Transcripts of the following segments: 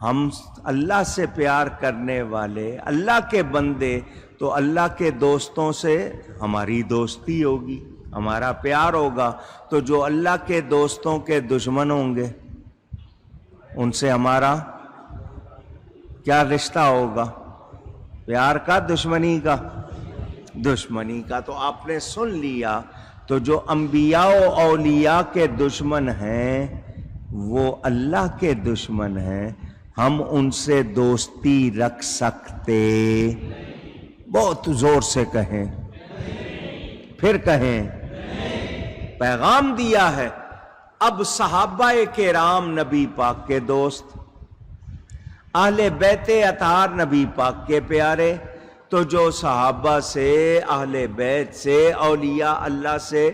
ہم اللہ سے پیار کرنے والے، اللہ کے بندے، تو اللہ کے دوستوں سے ہماری دوستی ہوگی، ہمارا پیار ہوگا۔ تو جو اللہ کے دوستوں کے دشمن ہوں گے ان سے ہمارا کیا رشتہ ہوگا؟ پیار کا، دشمنی کا؟ دشمنی کا۔ تو آپ نے سن لیا، تو جو انبیاء و اولیاء کے دشمن ہیں وہ اللہ کے دشمن ہیں، ہم ان سے دوستی رکھ سکتے؟ بہت زور سے کہیں، پھر کہیں۔ پیغام دیا ہے۔ اب صحابہ کرام نبی پاک کے دوست، اہل بیت اطہار نبی پاک کے پیارے، تو جو صحابہ سے، اہل بیت سے، اولیاء اللہ سے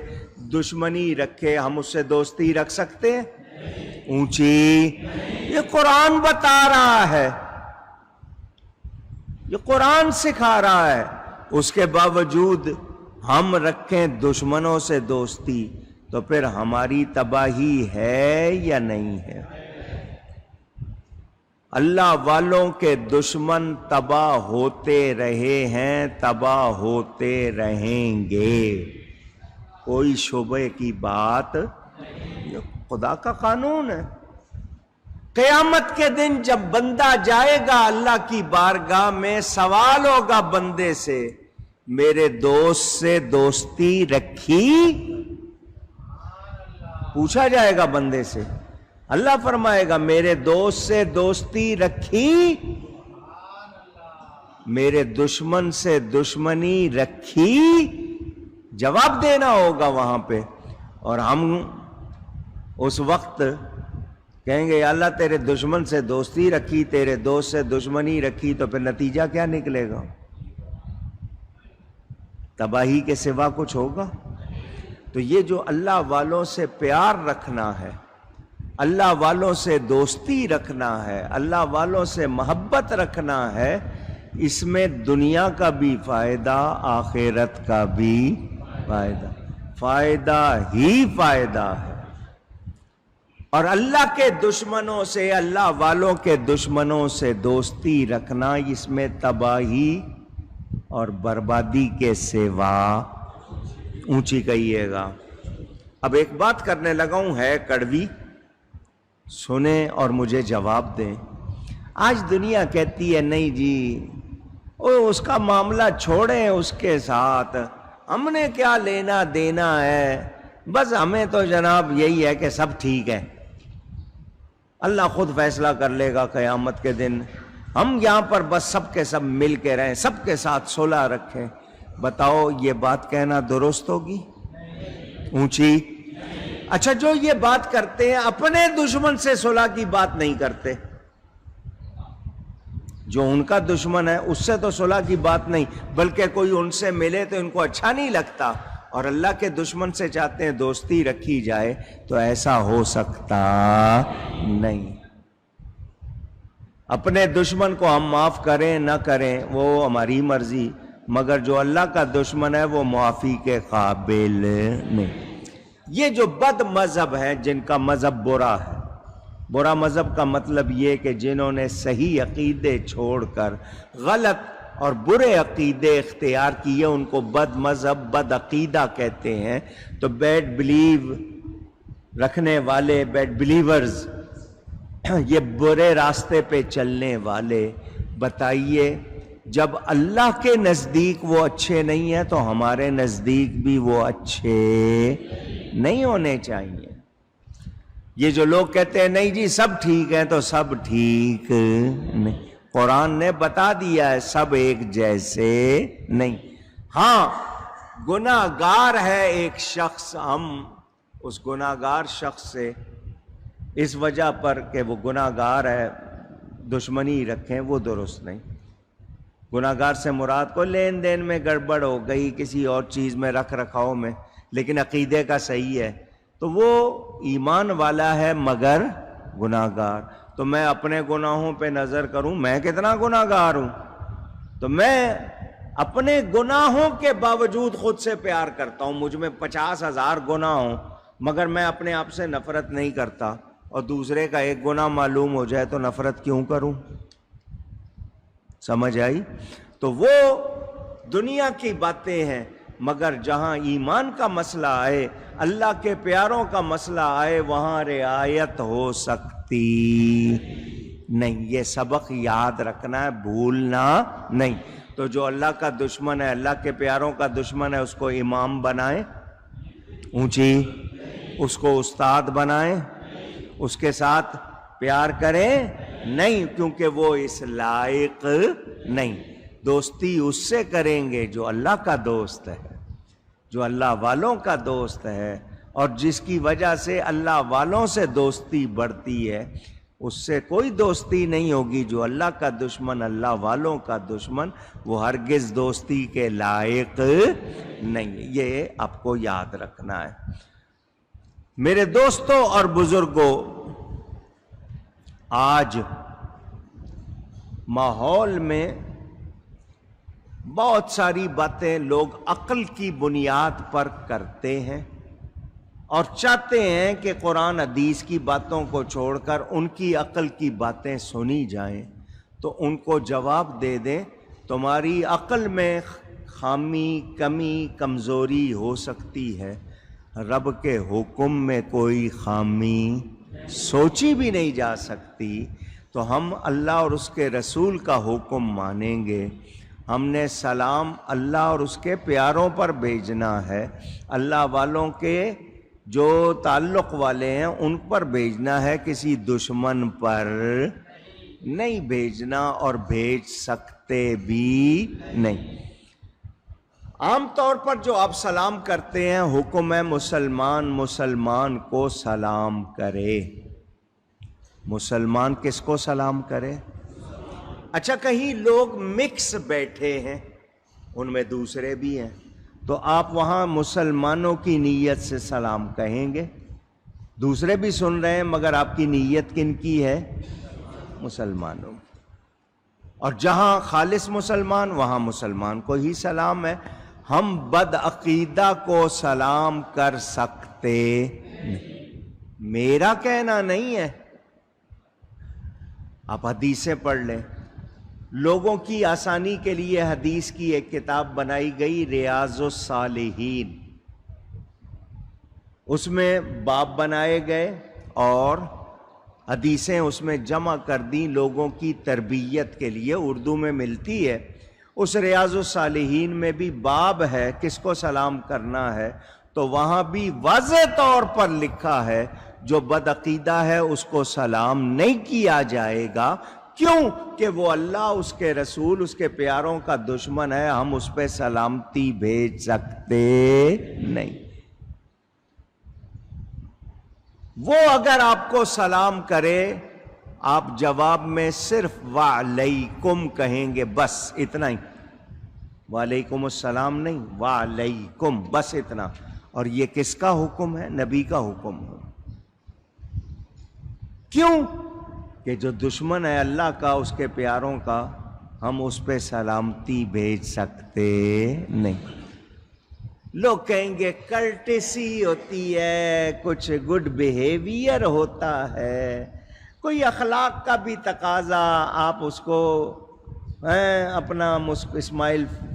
دشمنی رکھے، ہم اس سے دوستی رکھ سکتے ہیں؟ اونچی، یہ قرآن بتا رہا ہے، یہ قرآن سکھا رہا ہے۔ اس کے باوجود ہم رکھیں دشمنوں سے دوستی، تو پھر ہماری تباہی ہے یا نہیں ہے؟ اللہ والوں کے دشمن تباہ ہوتے رہے ہیں، تباہ ہوتے رہیں گے، کوئی شبہ کی بات، یہ خدا کا قانون ہے۔ قیامت کے دن جب بندہ جائے گا اللہ کی بارگاہ میں، سوال ہوگا بندے سے، میرے دوست سے دوستی رکھی؟ پوچھا جائے گا بندے سے۔ اللہ فرمائے گا میرے دوست سے دوستی رکھی؟ میرے دشمن سے دشمنی رکھی؟ جواب دینا ہوگا وہاں پہ۔ اور ہم اس وقت کہیں گے یا اللہ تیرے دشمن سے دوستی رکھی، تیرے دوست سے دشمنی رکھی، تو پھر نتیجہ کیا نکلے گا؟ تباہی کے سوا کچھ ہوگا؟ تو یہ جو اللہ والوں سے پیار رکھنا ہے، اللہ والوں سے دوستی رکھنا ہے، اللہ والوں سے محبت رکھنا ہے، اس میں دنیا کا بھی فائدہ، آخرت کا بھی فائدہ، فائدہ ہی فائدہ ہے۔ اور اللہ کے دشمنوں سے، اللہ والوں کے دشمنوں سے دوستی رکھنا، اس میں تباہی اور بربادی کے سوا، اونچی کہیے گا۔ اب ایک بات کرنے لگا ہوں، ہے کڑوی، سنیں اور مجھے جواب دیں۔ آج دنیا کہتی ہے نہیں جی اس کا معاملہ چھوڑیں، اس کے ساتھ ہم نے کیا لینا دینا ہے، بس ہمیں تو جناب یہی ہے کہ سب ٹھیک ہے، اللہ خود فیصلہ کر لے گا قیامت کے دن، ہم یہاں پر بس سب کے سب مل کے رہیں، سب کے ساتھ صلح رکھیں۔ بتاؤ یہ بات کہنا درست ہوگی؟ اونچی۔ اچھا، جو یہ بات کرتے ہیں اپنے دشمن سے صلح کی بات نہیں کرتے، جو ان کا دشمن ہے اس سے تو صلح کی بات نہیں، بلکہ کوئی ان سے ملے تو ان کو اچھا نہیں لگتا، اور اللہ کے دشمن سے چاہتے ہیں دوستی رکھی جائے، تو ایسا ہو سکتا نہیں۔ اپنے دشمن کو ہم معاف کریں نہ کریں وہ ہماری مرضی، مگر جو اللہ کا دشمن ہے وہ معافی کے قابل نہیں۔ یہ جو بد مذہب ہیں، جن کا مذہب برا ہے، برا مذہب کا مطلب یہ کہ جنہوں نے صحیح عقیدے چھوڑ کر غلط اور برے عقیدے اختیار کیے، ان کو بد مذہب، بد عقیدہ کہتے ہیں۔ تو بیڈ بلیو رکھنے والے، بیڈ بلیورز، یہ برے راستے پہ چلنے والے، بتائیے جب اللہ کے نزدیک وہ اچھے نہیں ہیں تو ہمارے نزدیک بھی وہ اچھے نہیں ہونے چاہیے۔ یہ جو لوگ کہتے ہیں نہیں جی سب ٹھیک ہیں، تو سب ٹھیک نہیں، قرآن نے بتا دیا ہے سب ایک جیسے نہیں۔ ہاں، گناہ گار ہے ایک شخص، ہم اس گناہ گار شخص سے اس وجہ پر کہ وہ گناہ گار ہے دشمنی رکھیں، وہ درست نہیں۔ گناہ گار سے مراد کو لین دین میں گڑبڑ ہو گئی، کسی اور چیز میں رکھ رکھاؤ میں، لیکن عقیدے کا صحیح ہے تو وہ ایمان والا ہے مگر گناہ گار۔ تو میں اپنے گناہوں پہ نظر کروں، میں کتنا گناہ گار ہوں، تو میں اپنے گناہوں کے باوجود خود سے پیار کرتا ہوں، مجھ میں 50,000 گناہ ہوں مگر میں اپنے آپ سے نفرت نہیں کرتا، اور دوسرے کا ایک گناہ معلوم ہو جائے تو نفرت کیوں کروں؟ سمجھ آئی؟ تو وہ دنیا کی باتیں ہیں، مگر جہاں ایمان کا مسئلہ آئے، اللہ کے پیاروں کا مسئلہ آئے، وہاں رعایت ہو سکتی نہیں۔ یہ سبق یاد رکھنا ہے، بھولنا نہیں۔ تو جو اللہ کا دشمن ہے، اللہ کے پیاروں کا دشمن ہے، اس کو امام بنائیں اونچی، اس کو استاد بنائیں، اس کے ساتھ پیار کریں نہیں، کیونکہ وہ اس لائق نہیں۔ دوستی اس سے کریں گے جو اللہ کا دوست ہے، جو اللہ والوں کا دوست ہے، اور جس کی وجہ سے اللہ والوں سے دوستی بڑھتی ہے، اس سے کوئی دوستی نہیں ہوگی۔ جو اللہ کا دشمن، اللہ والوں کا دشمن، وہ ہرگز دوستی کے لائق نہیں۔ یہ آپ کو یاد رکھنا ہے۔ میرے دوستوں اور بزرگوں، آج ماحول میں بہت ساری باتیں لوگ عقل کی بنیاد پر کرتے ہیں اور چاہتے ہیں کہ قرآن حدیث کی باتوں کو چھوڑ کر ان کی عقل کی باتیں سنی جائیں۔ تو ان کو جواب دے دیں، تمہاری عقل میں خامی، کمی، کمزوری ہو سکتی ہے، رب کے حکم میں کوئی خامی سوچی بھی نہیں جا سکتی۔ تو ہم اللہ اور اس کے رسول کا حکم مانیں گے۔ ہم نے سلام اللہ اور اس کے پیاروں پر بھیجنا ہے، اللہ والوں کے جو تعلق والے ہیں ان پر بھیجنا ہے، کسی دشمن پر نہیں بھیجنا، اور بھیج سکتے بھی نہیں۔ عام طور پر جو آپ سلام کرتے ہیں، حکم ہے مسلمان مسلمان کو سلام کرے۔ مسلمان کس کو سلام کرے؟ اچھا، کہیں لوگ مکس بیٹھے ہیں، ان میں دوسرے بھی ہیں، تو آپ وہاں مسلمانوں کی نیت سے سلام کہیں گے۔ دوسرے بھی سن رہے ہیں، مگر آپ کی نیت کن کی ہے؟ مسلمانوں۔ اور جہاں خالص مسلمان، وہاں مسلمان کو ہی سلام ہے۔ ہم بد عقیدہ کو سلام کر سکتے نہیں، میرا کہنا نہیں ہے، آپ حدیثیں پڑھ لیں۔ لوگوں کی آسانی کے لیے حدیث کی ایک کتاب بنائی گئی، ریاض الصالحین۔ اس میں باب بنائے گئے اور حدیثیں اس میں جمع کر دیں لوگوں کی تربیت کے لیے، اردو میں ملتی ہے۔ اس ریاض الصالحین میں بھی باب ہے کس کو سلام کرنا ہے، تو وہاں بھی واضح طور پر لکھا ہے جو بدعقیدہ ہے اس کو سلام نہیں کیا جائے گا۔ کیوں؟ کہ وہ اللہ، اس کے رسول، اس کے پیاروں کا دشمن ہے، ہم اس پہ سلامتی بھیج سکتے نہیں۔ وہ اگر آپ کو سلام کرے، آپ جواب میں صرف وعلیکم کہیں گے، بس اتنا ہی، وعلیکم السلام نہیں، وعلیکم، بس اتنا۔ اور یہ کس کا حکم ہے؟ نبی کا حکم ہے۔ کیوں؟ کہ جو دشمن ہے اللہ کا، اس کے پیاروں کا، ہم اس پہ سلامتی بھیج سکتے نہیں۔ لوگ کہیں گے کرٹیسی ہوتی ہے، کچھ گڈ بیہیویئر ہوتا ہے، کوئی اخلاق کا بھی تقاضا، آپ اس کو اپنا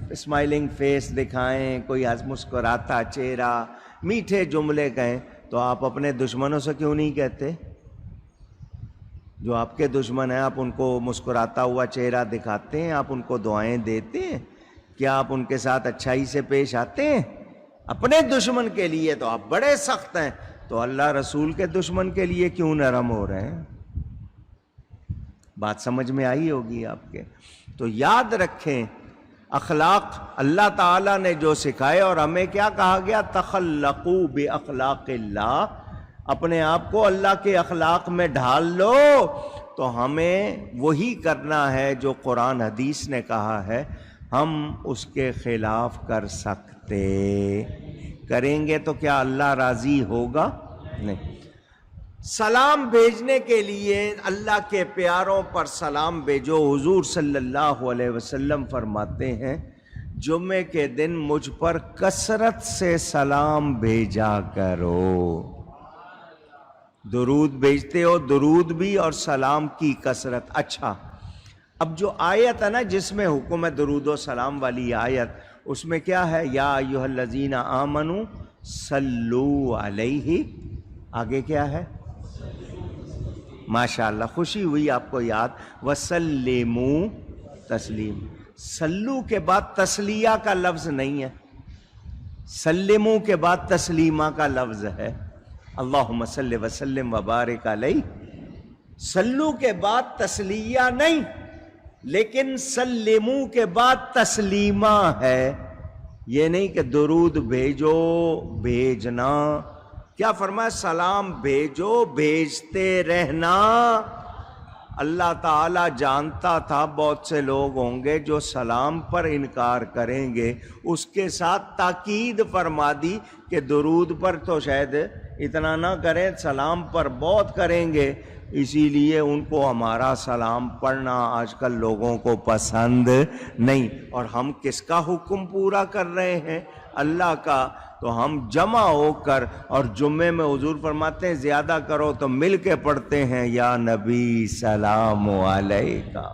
اسمائلنگ فیس دکھائیں، کوئی مسکراتا چہرہ، میٹھے جملے کہیں، تو آپ اپنے دشمنوں سے کیوں نہیں کہتے؟ جو آپ کے دشمن ہیں، آپ ان کو مسکراتا ہوا چہرہ دکھاتے ہیں، آپ ان کو دعائیں دیتے ہیں، کیا آپ ان کے ساتھ اچھائی سے پیش آتے ہیں؟ اپنے دشمن کے لیے تو آپ بڑے سخت ہیں، تو اللہ رسول کے دشمن کے لیے کیوں نرم ہو رہے ہیں؟ بات سمجھ میں آئی ہوگی آپ کے۔ تو یاد رکھیں، اخلاق اللہ تعالیٰ نے جو سکھائے، اور ہمیں کیا کہا گیا؟ تخلقوا باخلاق اللہ، اپنے آپ کو اللہ کے اخلاق میں ڈھال لو۔ تو ہمیں وہی کرنا ہے جو قرآن حدیث نے کہا ہے، ہم اس کے خلاف کر سکتے، کریں گے تو کیا اللہ راضی ہوگا؟ نہیں۔ سلام بھیجنے کے لیے اللہ کے پیاروں پر سلام بھیجو۔ حضور صلی اللہ علیہ وسلم فرماتے ہیں، جمعے کے دن مجھ پر کثرت سے سلام بھیجا کرو۔ درود بھیجتے ہو، درود بھی اور سلام کی کثرت. اچھا، اب جو آیت ہے نا جس میں حکم ہے درود و سلام والی آیت، اس میں کیا ہے؟ یا ایھا الذین آمنوا صلو علیہ، آگے کیا ہے؟ ماشاءاللہ، خوشی ہوئی آپ کو یاد. وسلموا تسلیم. سلو کے بعد تسلیہ کا لفظ نہیں ہے، سلموا کے بعد تسلیمہ کا لفظ ہے. اللہم صلی وسلم وبارک علیہ. سلو کے بعد تسلیہ نہیں، لیکن سلموا کے بعد تسلیمہ ہے. یہ نہیں کہ درود بھیجو، بھیجنا. کیا فرمایا؟ سلام بھیجو، بھیجتے رہنا. اللہ تعالیٰ جانتا تھا بہت سے لوگ ہوں گے جو سلام پر انکار کریں گے، اس کے ساتھ تاکید فرما دی کہ درود پر تو شاید اتنا نہ کریں، سلام پر بہت کریں گے. اسی لیے ان کو ہمارا سلام پڑھنا آج کل لوگوں کو پسند نہیں. اور ہم کس کا حکم پورا کر رہے ہیں؟ اللہ کا. تو ہم جمع ہو کر، اور جمعے میں حضور فرماتے ہیں زیادہ کرو تو مل کے پڑھتے ہیں، یا نبی سلام علیکہ،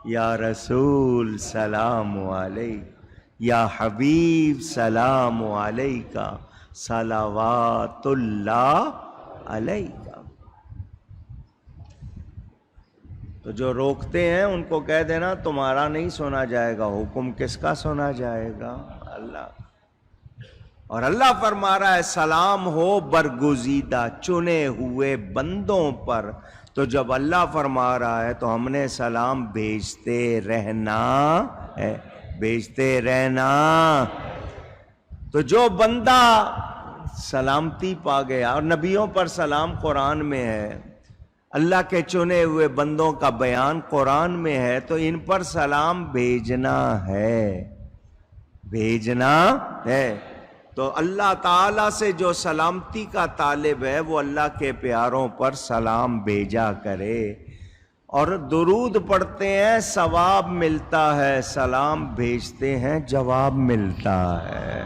یا رسول سلام علیکہ، یا حبیب سلام علیکہ، صلوات اللہ علیکہ. تو جو روکتے ہیں ان کو کہہ دینا تمہارا نہیں سنا جائے گا، حکم کس کا سنا جائے گا؟ اللہ. اور اللہ فرما رہا ہے سلام ہو برگزیدہ چنے ہوئے بندوں پر. تو جب اللہ فرما رہا ہے تو ہم نے سلام بھیجتے رہنا ہے، بھیجتے رہنا. تو جو بندہ سلامتی پا گیا، اور نبیوں پر سلام قرآن میں ہے، اللہ کے چنے ہوئے بندوں کا بیان قرآن میں ہے، تو ان پر سلام بھیجنا ہے، بھیجنا ہے. تو اللہ تعالیٰ سے جو سلامتی کا طالب ہے وہ اللہ کے پیاروں پر سلام بھیجا کرے. اور درود پڑھتے ہیں ثواب ملتا ہے، سلام بھیجتے ہیں جواب ملتا ہے.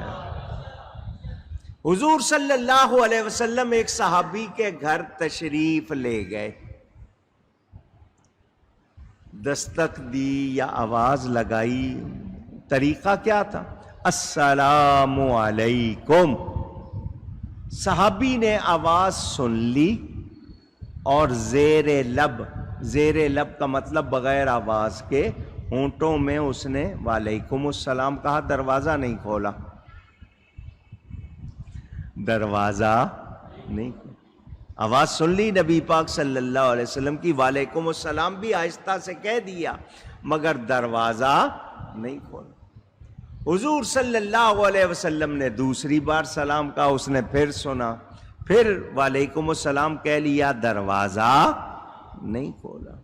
حضور صلی اللہ علیہ وسلم ایک صحابی کے گھر تشریف لے گئے. دستک دی یا آواز لگائی. طریقہ کیا تھا؟ السلام علیکم. صحابی نے آواز سن لی اور زیر لب، زیر لب کا مطلب بغیر آواز کے، ہونٹوں میں اس نے وعلیکم السلام کہا. دروازہ نہیں کھولا، دروازہ نہیں کھولا. آواز سن لی نبی پاک صلی اللہ علیہ وسلم کی، وعلیکم السلام بھی آہستہ سے کہہ دیا، مگر دروازہ نہیں کھولا. حضور صلی اللہ علیہ وسلم نے دوسری بار سلام کہا، اس نے پھر سنا، پھر وعلیکم السلام کہہ لیا، دروازہ نہیں کھولا.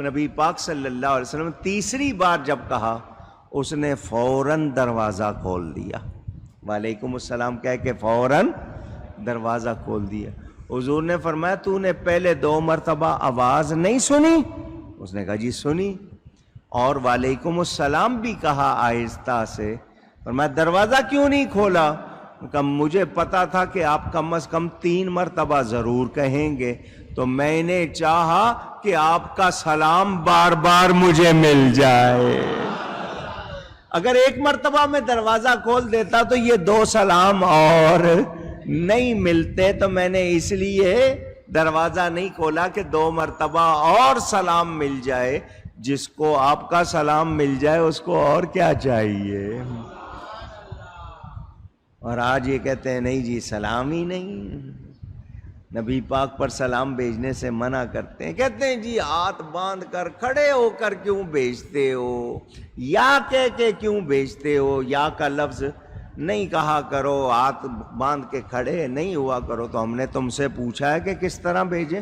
نبی پاک صلی اللہ علیہ وسلم تیسری بار جب کہا، اس نے فوراً دروازہ کھول دیا. وعلیکم السلام کہہ کے فوراً دروازہ کھول دیا. حضور نے فرمایا تو نے پہلے 2 مرتبہ آواز نہیں سنی؟ اس نے کہا جی سنی. اور وعلیکم السلام بھی کہا آہستہ سے. فرمایا دروازہ کیوں نہیں کھولا؟ کہ مجھے پتا تھا کہ آپ کم از کم 3 مرتبہ ضرور کہیں گے، تو میں نے چاہا کہ آپ کا سلام بار بار مجھے مل جائے. اگر 1 مرتبہ میں دروازہ کھول دیتا تو یہ 2 سلام اور نہیں ملتے. تو میں نے اس لیے دروازہ نہیں کھولا کہ 2 مرتبہ اور سلام مل جائے. جس کو آپ کا سلام مل جائے اس کو اور کیا چاہیے؟ اور آج یہ کہتے ہیں نہیں جی سلام ہی نہیں، نبی پاک پر سلام بھیجنے سے منع کرتے ہیں. کہتے ہیں جی ہاتھ باندھ کر کھڑے ہو کر کیوں بھیجتے ہو، یا کہہ کے کیوں بھیجتے ہو. یا کا لفظ نہیں کہا کرو، ہاتھ باندھ کے کھڑے نہیں ہوا کرو. تو ہم نے تم سے پوچھا ہے کہ کس طرح بھیجیں؟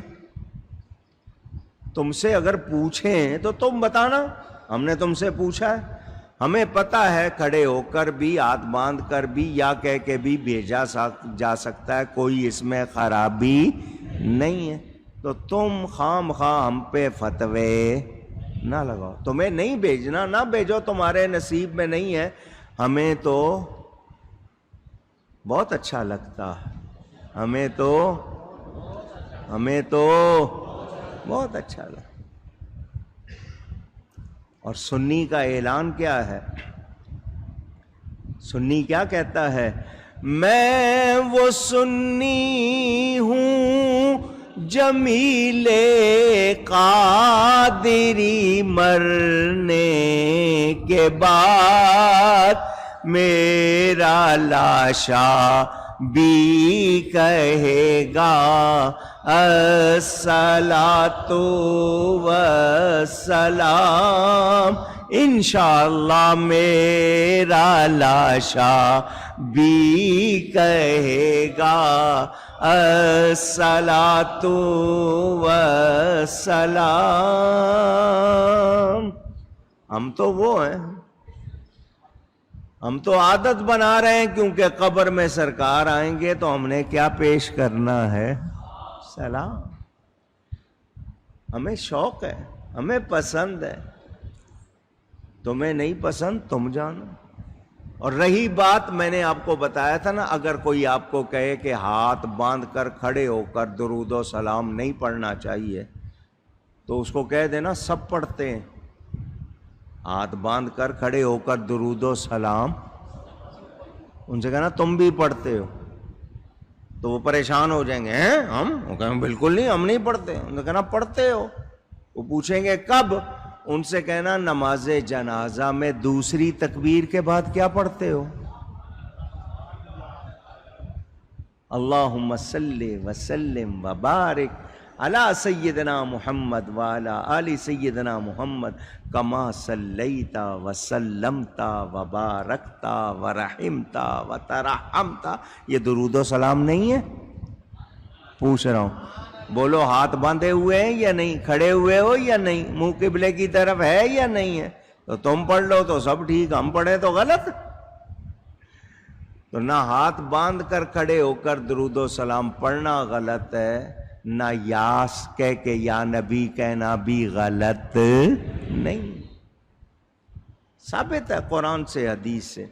تم سے اگر پوچھیں تو تم بتانا. ہم نے تم سے پوچھا ہے، ہمیں پتا ہے کھڑے ہو کر بھی، ہاتھ باندھ کر بھی، یا کہہ کے بھی بھیجا جا سکتا ہے، کوئی اس میں خرابی نہیں ہے. تو تم خام خواہ ہم پہ فتوے نہ لگاؤ. تمہیں نہیں بھیجنا نہ بھیجو، تمہارے نصیب میں نہیں ہے. ہمیں تو بہت اچھا لگتا ہے ہمیں تو بہت اچھا لگا. اور سنی کا اعلان کیا ہے؟ سنی کیا کہتا ہے؟ میں وہ سنی ہوں جمیل قادری، مرنے کے بعد میرا لاشا بھی کہے گا الصلاۃ والسلام. انشاءاللہ میرا لاشا بھی کہے گا الصلاۃ والسلام. ہم تو وہ ہیں، ہم تو عادت بنا رہے ہیں، کیونکہ قبر میں سرکار آئیں گے تو ہم نے کیا پیش کرنا ہے؟ سلام. ہمیں شوق ہے، ہمیں پسند ہے. تمہیں نہیں پسند، تم جانو. اور رہی بات، میں نے آپ کو بتایا تھا نا، اگر کوئی آپ کو کہے کہ ہاتھ باندھ کر کھڑے ہو کر درود و سلام نہیں پڑھنا چاہیے، تو اس کو کہہ دینا سب پڑھتے ہیں. ہاتھ باندھ کر کھڑے ہو کر درود و سلام، ان سے کہنا تم بھی پڑھتے ہو. تو وہ پریشان ہو جائیں گے، ہیں ہم؟ وہ کہیں بالکل نہیں، ہم نہیں پڑھتے. ان سے کہنا پڑھتے ہو. وہ پوچھیں گے کب؟ ان سے کہنا نماز جنازہ میں دوسری تکبیر کے بعد کیا پڑھتے ہو؟ اللہم صلی وسلم وبارک علی سیدنا محمد وعلی آل سیدنا محمد کما صلیت وسلمت وبارکت ورحمت وترحمت. یہ درود و سلام نہیں ہے؟ پوچھ رہا ہوں، بولو ہاتھ باندھے ہوئے ہیں یا نہیں؟ کھڑے ہوئے ہو یا نہیں؟ منہ قبلے کی طرف ہے یا نہیں ہے؟ تو تم پڑھ لو تو سب ٹھیک، ہم پڑھیں تو غلط. تو نہ ہاتھ باندھ کر کھڑے ہو کر درود و سلام پڑھنا غلط ہے، نہ یاس کہہ کے یا نبی کہنا بھی غلط نہیں. ثابت ہے قرآن سے، حدیث سے.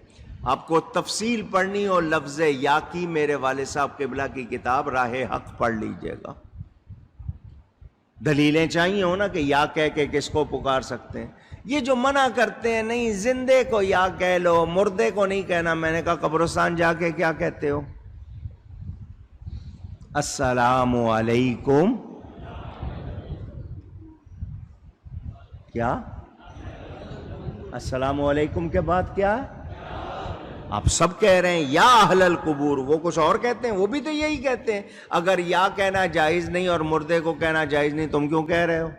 آپ کو تفصیل پڑھنی ہو لفظ یا کی، میرے والد صاحب قبلہ کی کتاب راہ حق پڑھ لیجئے گا. دلیلیں چاہیے ہو نا کہ یا کہہ کے کس کو پکار سکتے ہیں. یہ جو منع کرتے ہیں نہیں زندے کو یا کہہ لو، مردے کو نہیں کہنا. میں نے کہا قبرستان جا کے کیا کہتے ہو؟ السلام علیکم. کیا السلام علیکم کے بعد کیا؟ آپ سب کہہ رہے ہیں یا اہل القبور، وہ کچھ اور کہتے ہیں، وہ بھی تو یہی کہتے ہیں. اگر یا کہنا جائز نہیں اور مردے کو کہنا جائز نہیں، تم کیوں کہہ رہے ہو؟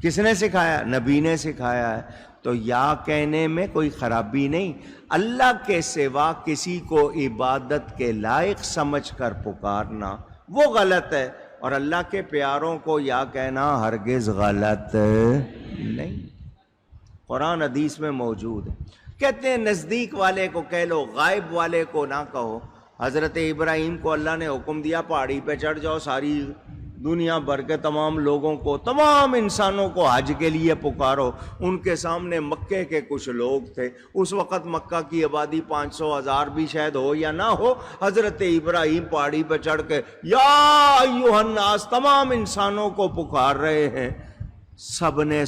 کس نے سکھایا؟ نبی نے سکھایا ہے. تو یا کہنے میں کوئی خرابی نہیں. اللہ کے سوا کسی کو عبادت کے لائق سمجھ کر پکارنا وہ غلط ہے، اور اللہ کے پیاروں کو یا کہنا ہرگز غلط نہیں. قرآن حدیث میں موجود ہے. کہتے ہیں نزدیک والے کو کہہ لو، غائب والے کو نہ کہو. حضرت ابراہیم کو اللہ نے حکم دیا پہاڑی پہ چڑھ جاؤ، ساری دنیا بھر کے تمام لوگوں کو، تمام انسانوں کو حج کے لیے پکارو. ان کے سامنے مکے کے کچھ لوگ تھے. اس وقت مکہ کی آبادی 500,000 بھی شاید ہو یا نہ ہو. حضرت ابراہیم پہاڑی پہ چڑھ کے یا ایھا الناس تمام انسانوں کو پکار رہے ہیں. سب نے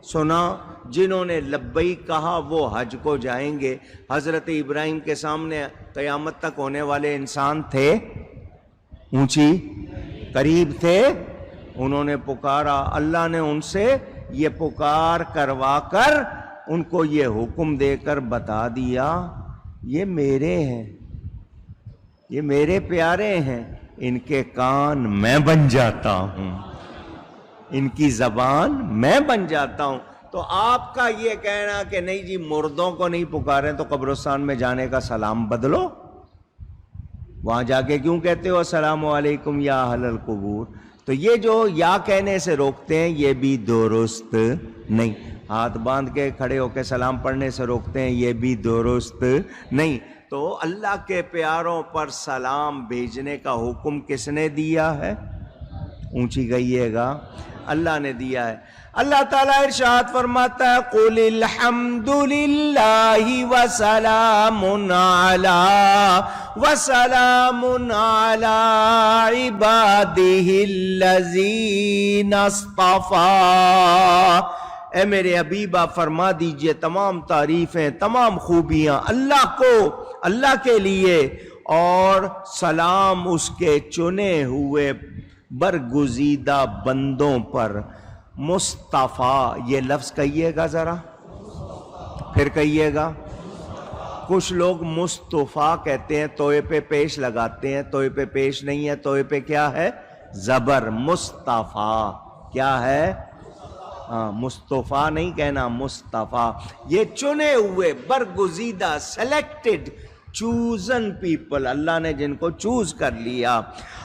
سنا. جنہوں نے لبیک کہا وہ حج کو جائیں گے. حضرت ابراہیم کے سامنے قیامت تک ہونے والے انسان تھے اونچی قریب تھے، انہوں نے پکارا. اللہ نے ان سے یہ پکار کروا کر ان کو یہ حکم دے کر بتا دیا یہ میرے ہیں، یہ میرے پیارے ہیں، ان کے کان میں بن جاتا ہوں، ان کی زبان میں بن جاتا ہوں. تو آپ کا یہ کہنا کہ نہیں جی مردوں کو نہیں پکاریں تو قبرستان میں جانے کا سلام بدلو، وہاں جا کے کیوں کہتے ہو السلام علیکم یا اہل القبور؟ تو یہ جو یا کہنے سے روکتے ہیں یہ بھی درست نہیں. ہاتھ باندھ کے کھڑے ہو کے سلام پڑھنے سے روکتے ہیں یہ بھی درست نہیں. تو اللہ کے پیاروں پر سلام بھیجنے کا حکم کس نے دیا ہے؟ اونچی گئیے گا. اللہ نے دیا ہے۔ اللہ تعالیٰ ارشاد فرماتا ہے قُلِ الْحَمْدُ لِلَّهِ وَسَلَامٌ عَلَىٰ عِبَادِهِ الَّذِينَ اصْطَفَىٰ۔ اے میرے حبیبہ فرما دیجئے تمام تعریفیں، تمام خوبیاں اللہ کو، اللہ کے لیے، اور سلام اس کے چنے ہوئے برگزیدہ بندوں پر۔ مصطفیٰ، یہ لفظ کہیے گا ذرا، پھر کہیے گا۔ کچھ لوگ مصطفیٰ کہتے ہیں، توئے پہ پیش لگاتے ہیں، توئے پہ پیش نہیں ہے، توئے پہ کیا ہے؟ زبر۔ مصطفیٰ کیا ہے؟ مصطفیٰ نہیں کہنا، مصطفیٰ۔ یہ چنے ہوئے برگزیدہ، سلیکٹڈ، چوزن پیپل، اللہ نے جن کو چوز کر لیا۔